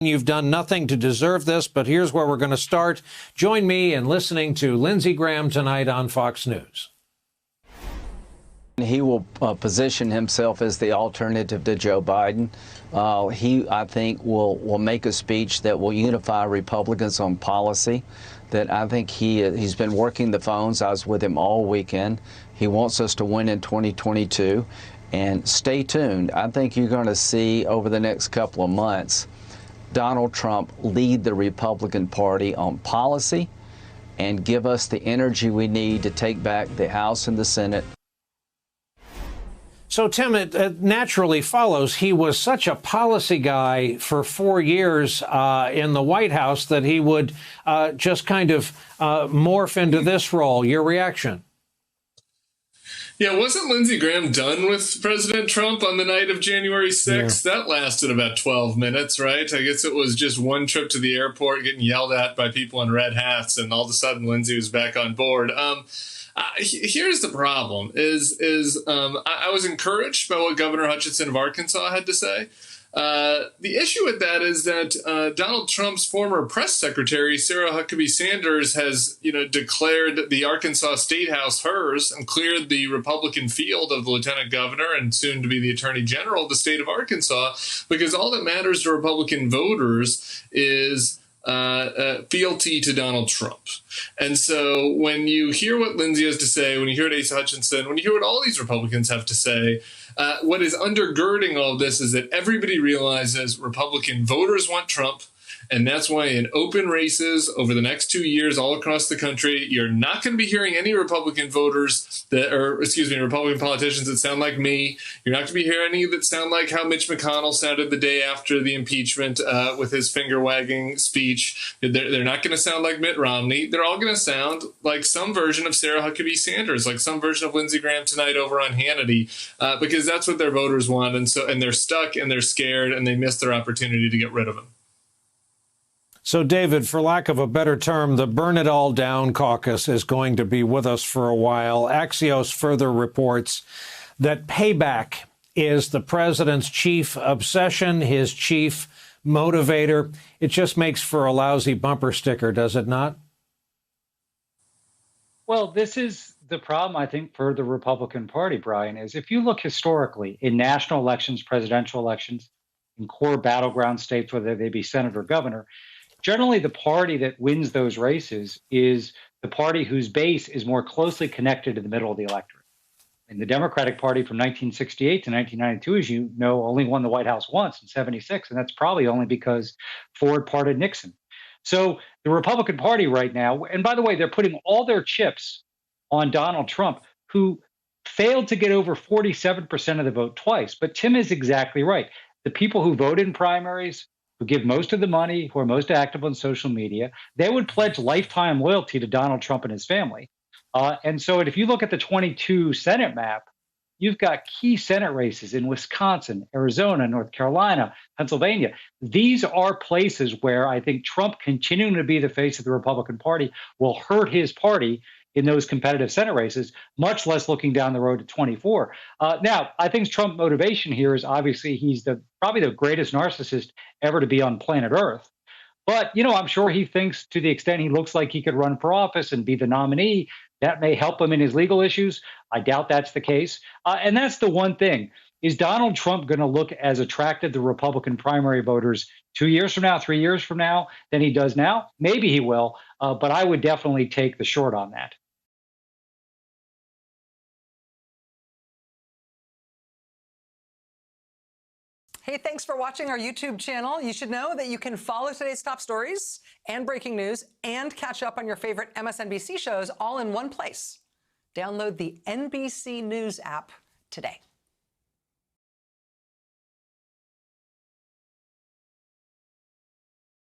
You've done nothing to deserve this, but here's where we're going to start. Join me in listening to Lindsey Graham tonight on Fox News. He will position himself as the alternative to Joe Biden. He, I think, will make a speech that will unify Republicans on policy. That I think he's been working the phones. I was with him all weekend. He wants us to win in 2022. And stay tuned. I think you're going to see over the next couple of months Donald Trump lead the Republican Party on policy and give us the energy we need to take back the House and the Senate. So, Tim, it naturally follows he was such a policy guy for 4 years in the White House that he would just kind of morph into this role. Your reaction? Yeah, wasn't Lindsey Graham done with President Trump on the night of January 6th? Yeah. That lasted about 12 minutes, right? I guess it was just one trip to the airport, getting yelled at by people in red hats, and all of a sudden Lindsey was back on board. Here's the problem: I was encouraged by what Governor Hutchinson of Arkansas had to say. The issue with that is that Donald Trump's former press secretary, Sarah Huckabee Sanders, has declared the Arkansas State House hers and cleared the Republican field of the lieutenant governor and soon to be the attorney general of the state of Arkansas, because all that matters to Republican voters is fealty to Donald Trump. And so when you hear what Lindsey has to say, when you hear what Asa Hutchinson, when you hear what all these Republicans have to say, what is undergirding all of this is that everybody realizes Republican voters want Trump. And that's why in open races over the next 2 years all across the country, you're not going to be hearing any Republican voters Republican politicians that sound like me. You're not going to be hearing any that sound like how Mitch McConnell sounded the day after the impeachment with his finger-wagging speech. They're not going to sound like Mitt Romney. They're all going to sound like some version of Sarah Huckabee Sanders, like some version of Lindsey Graham tonight over on Hannity, because that's what their voters want. And they're stuck and they're scared and they miss their opportunity to get rid of him. So, David, for lack of a better term, the Burn It All Down caucus is going to be with us for a while. Axios further reports that payback is the president's chief obsession, his chief motivator. It just makes for a lousy bumper sticker, does it not? Well, this is the problem, I think, for the Republican Party, Brian, is if you look historically in national elections, presidential elections, in core battleground states, whether they be Senate or governor, generally, the party that wins those races is the party whose base is more closely connected to the middle of the electorate. And the Democratic Party from 1968 to 1992, as you know, only won the White House once in 76, and that's probably only because Ford pardoned Nixon. So the Republican Party right now, and by the way, they're putting all their chips on Donald Trump, who failed to get over 47% of the vote twice. But Tim is exactly right. The people who vote in primaries, who give most of the money, who are most active on social media, they would pledge lifetime loyalty to Donald Trump and his family. And so if you look at the 22 Senate map, you've got key Senate races in Wisconsin, Arizona, North Carolina, Pennsylvania. These are places where I think Trump continuing to be the face of the Republican Party will hurt his party in those competitive Senate races, much less looking down the road to 24. Now, I think Trump's motivation here is obviously he's probably the greatest narcissist ever to be on planet Earth. But, I'm sure he thinks to the extent he looks like he could run for office and be the nominee, that may help him in his legal issues. I doubt that's the case. And that's the one thing. Is Donald Trump going to look as attractive to Republican primary voters 2 years from now, 3 years from now than he does now? Maybe he will, but I would definitely take the short on that. Hey, thanks for watching our YouTube channel. You should know that you can follow today's top stories and breaking news and catch up on your favorite MSNBC shows all in one place. Download the NBC News app today.